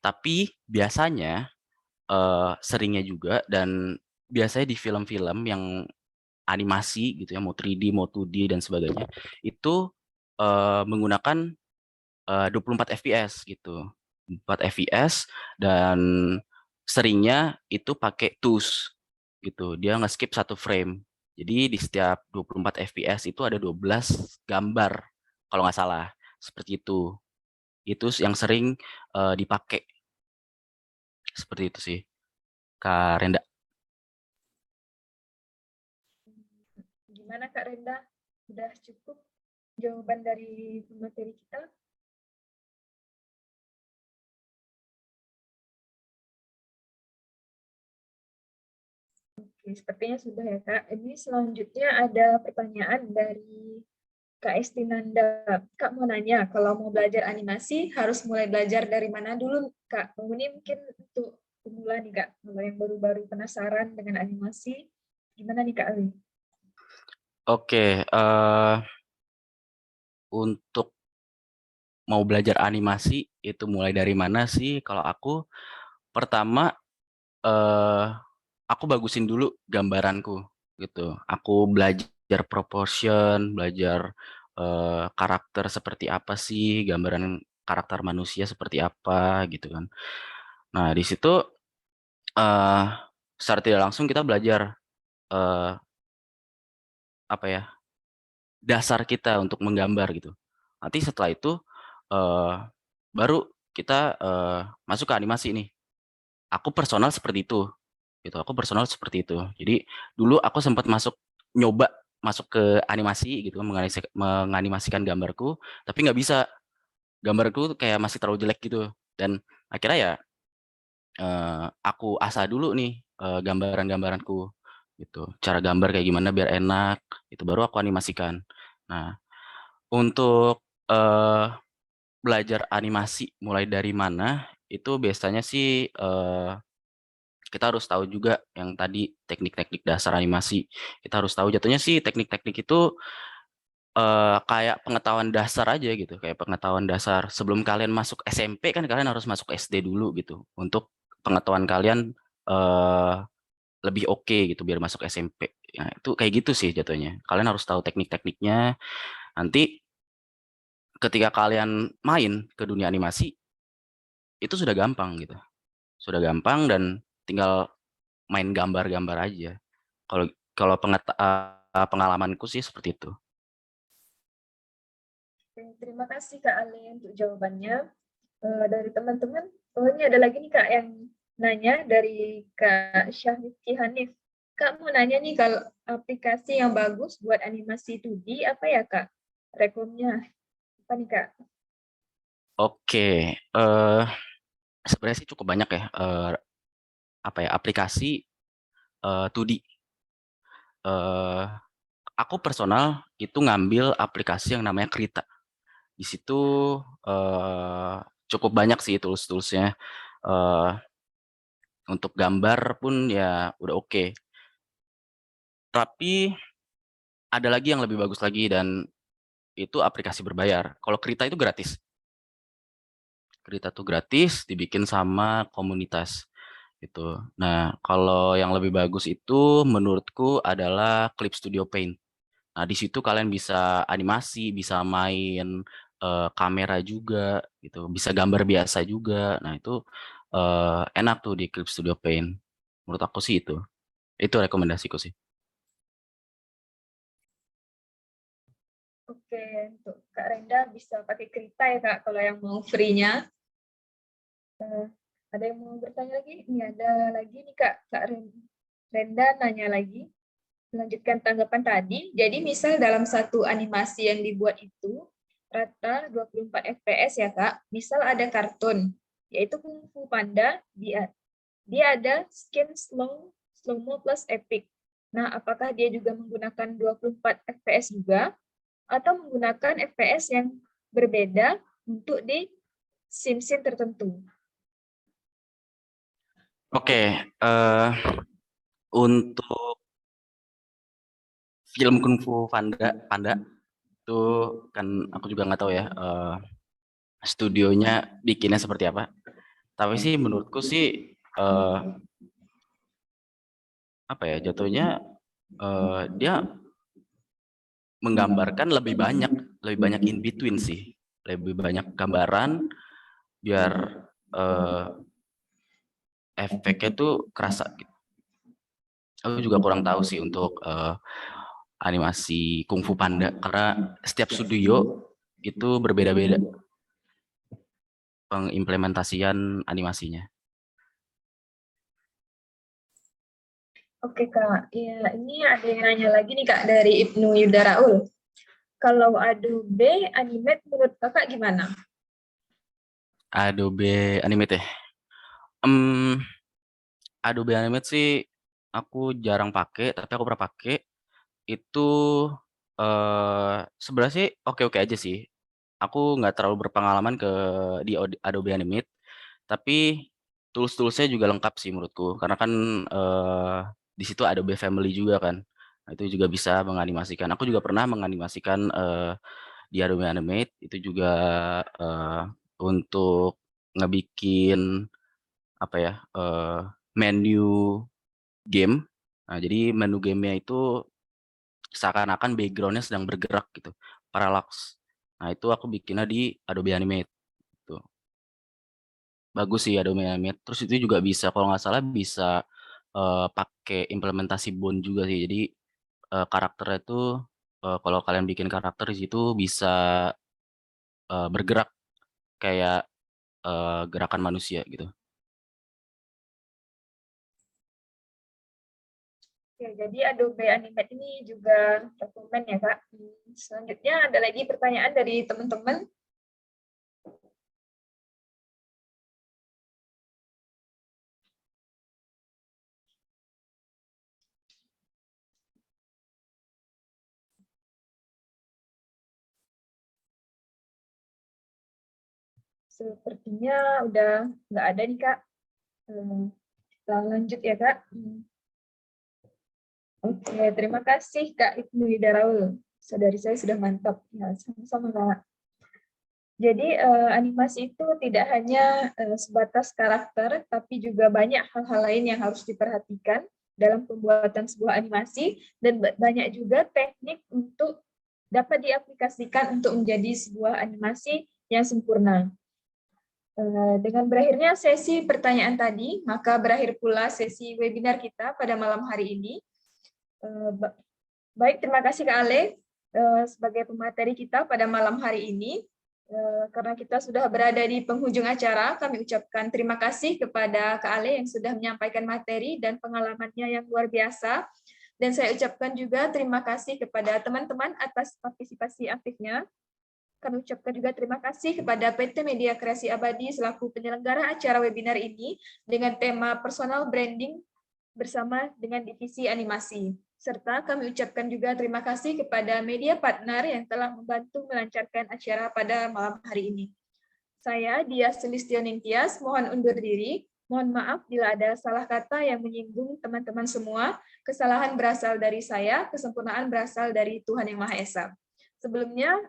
Tapi biasanya seringnya juga dan biasanya di film-film yang animasi gitu ya, mau 3D, mau 2D dan sebagainya, itu menggunakan 24 fps gitu. 4 fps dan seringnya itu pakai TUS gitu. Dia nge-skip satu frame. Jadi di setiap 24 fps itu ada 12 gambar kalau nggak salah. Seperti itu. Itu yang sering dipakai. Seperti itu sih, Kak Renda. Gimana Kak Renda? Sudah cukup jawaban dari materi kita? Oke, sepertinya sudah ya Kak. Ini selanjutnya ada pertanyaan dari Kak Estinanda. Kak mau nanya, kalau mau belajar animasi harus mulai belajar dari mana dulu Kak? Ini mungkin untuk pemula nih Kak, kalau yang baru-baru penasaran dengan animasi, gimana nih Kak Ali? Oke, untuk mau belajar animasi itu mulai dari mana sih? Kalau aku pertama aku bagusin dulu gambaranku gitu. Aku belajar proportion, belajar karakter seperti apa sih, gambaran karakter manusia seperti apa gitu kan. Nah, di situ secara tidak langsung kita belajar apa ya? Dasar kita untuk menggambar gitu. Nanti setelah itu baru kita masuk ke animasi nih. Aku personal seperti itu gitu. Aku personal seperti itu. Jadi dulu aku sempat nyoba masuk ke animasi gitu, menganimasikan gambarku, tapi nggak bisa. Gambarku kayak masih terlalu jelek gitu. Dan akhirnya ya aku asah dulu nih gambaran-gambaranku gitu. Cara gambar kayak gimana biar enak, itu baru aku animasikan. Nah, untuk belajar animasi mulai dari mana, itu biasanya sih kita harus tahu juga yang tadi teknik-teknik dasar animasi. Kita harus tahu jatuhnya sih teknik-teknik itu kayak pengetahuan dasar aja gitu, kayak pengetahuan dasar. Sebelum kalian masuk SMP kan kalian harus masuk SD dulu gitu, untuk pengetahuan kalian lebih oke gitu biar masuk SMP. Nah, itu kayak gitu sih jatuhnya. Kalian harus tahu teknik-tekniknya. Nanti ketika kalian main ke dunia animasi, itu sudah gampang gitu. Sudah gampang dan tinggal main gambar-gambar aja. Kalau kalau pengalamanku sih seperti itu. Terima kasih Kak Ali untuk jawabannya. Dari teman-teman, ini ada lagi nih Kak yang nanya dari Kak Syahrifi Hanif. Kak mau nanya nih, kalau aplikasi yang bagus buat animasi 2D apa ya Kak? Rekomnya apa nih Kak? Oke, sebenarnya sih cukup banyak ya, apa ya, aplikasi 2D. Aku personal itu ngambil aplikasi yang namanya Krita. Di situ cukup banyak sih tools-toolsnya. Eh, untuk gambar pun ya udah oke. Tapi ada lagi yang lebih bagus lagi dan itu aplikasi berbayar. Kalau Krita itu gratis. Krita tuh gratis, dibikin sama komunitas gitu. Nah, kalau yang lebih bagus itu menurutku adalah Clip Studio Paint. Nah, di situ kalian bisa animasi, bisa main kamera juga gitu, bisa gambar biasa juga. Nah, itu enak tuh di Clip Studio Paint. Menurut aku sih itu. Itu rekomendasiku sih. Oke, untuk Kak Renda bisa pakai Krita ya Kak, kalau yang mau free-nya. Ada yang mau bertanya lagi? Ini ada lagi nih Kak Renda nanya lagi. Melanjutkan tanggapan tadi, jadi misal dalam satu animasi yang dibuat itu, rata 24 fps ya Kak. Misal ada kartun, yaitu Kung Fu Panda, dia ada skin slow-mo plus epic. Nah, apakah dia juga menggunakan 24 fps juga, atau menggunakan fps yang berbeda untuk di scene-scene tertentu? Oke, untuk film Kung Fu Panda itu kan aku juga nggak tahu ya studionya bikinnya seperti apa. Tapi sih menurutku sih apa ya jatuhnya dia menggambarkan lebih banyak in between sih, lebih banyak gambaran biar efeknya tuh kerasa gitu. Aku juga kurang tahu sih untuk animasi Kung Fu Panda karena setiap studio itu berbeda-beda pengimplementasian animasinya. Oke Kak, ya, ini ada yang nanya lagi nih Kak dari Ibnu Yudaraul. Kalau Adobe Animate menurut Kakak gimana? Adobe Animate ya. Adobe Animate sih aku jarang pakai, tapi aku pernah pakai. Itu sebenarnya sih oke-oke aja sih. Aku nggak terlalu berpengalaman di Adobe Animate, tapi tools-toolsnya juga lengkap sih menurutku. Karena kan di situ Adobe Family juga kan. Nah, itu juga bisa menganimasikan. Aku juga pernah menganimasikan di Adobe Animate. Itu juga untuk ngebikin apa ya menu game. Nah, jadi menu gamenya itu seakan-akan backgroundnya sedang bergerak gitu, parallax. Nah, itu aku bikinnya di Adobe Animate tuh. Bagus sih Adobe Animate. Terus itu juga bisa kalau nggak salah bisa pakai implementasi Bone juga sih. Jadi karakternya itu kalau kalian bikin karakter di situ bisa bergerak kayak gerakan manusia gitu. Ya, jadi Adobe Animate ini juga rekomen ya Kak. Selanjutnya ada lagi pertanyaan dari teman-teman. Sepertinya udah nggak ada nih Kak. Kita lanjut ya Kak. Oke, terima kasih Kak Ibnu Yudaraul. Saudari saya sudah mantap. Ya, sama-sama Kak. Jadi animasi itu tidak hanya sebatas karakter, tapi juga banyak hal-hal lain yang harus diperhatikan dalam pembuatan sebuah animasi, dan banyak juga teknik untuk dapat diaplikasikan untuk menjadi sebuah animasi yang sempurna. Dengan berakhirnya sesi pertanyaan tadi, maka berakhir pula sesi webinar kita pada malam hari ini. Baik, terima kasih Kak Ale sebagai pemateri kita pada malam hari ini. Karena kita sudah berada di penghujung acara, kami ucapkan terima kasih kepada Kak Ale yang sudah menyampaikan materi dan pengalamannya yang luar biasa. Dan saya ucapkan juga terima kasih kepada teman-teman atas partisipasi aktifnya. Kami ucapkan juga terima kasih kepada PT Media Kreasi Abadi selaku penyelenggara acara webinar ini dengan tema personal branding bersama dengan divisi animasi. Serta kami ucapkan juga terima kasih kepada media partner yang telah membantu melancarkan acara pada malam hari ini. Saya, Dia Sulistioning Tias, mohon undur diri. Mohon maaf bila ada salah kata yang menyinggung teman-teman semua. Kesalahan berasal dari saya, kesempurnaan berasal dari Tuhan Yang Maha Esa. Sebelumnya,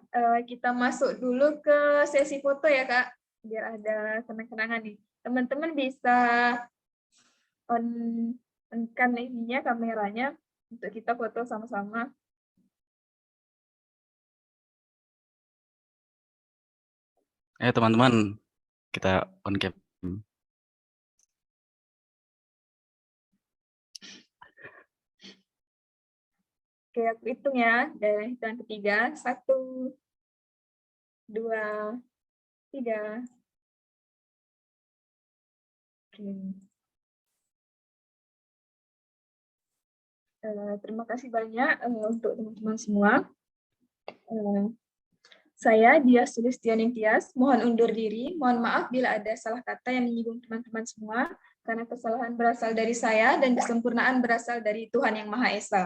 kita masuk dulu ke sesi foto ya, Kak. Biar ada kenang-kenangan nih. Teman-teman bisa on-kan ininya, kameranya, untuk kita foto sama-sama. Teman-teman, kita on cam. Oke, aku hitung ya. Dari hitungan ketiga. 1, 2, 3. Oke. Terima kasih banyak untuk teman-teman semua. Saya Diah Sulistioning Tias, mohon undur diri. Mohon maaf bila ada salah kata yang menyinggung teman-teman semua, karena kesalahan berasal dari saya dan kesempurnaan berasal dari Tuhan Yang Maha Esa.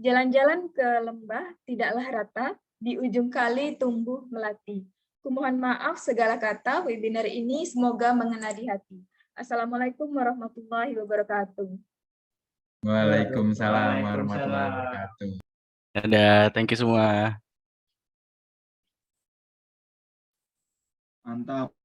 Jalan-jalan ke lembah tidaklah rata, di ujung kali tumbuh melati. Kumohon maaf segala kata, webinar ini semoga mengena di hati. Assalamualaikum warahmatullahi wabarakatuh. Waalaikumsalam warahmatullahi wabarakatuh. Dadah, thank you semua. Mantap.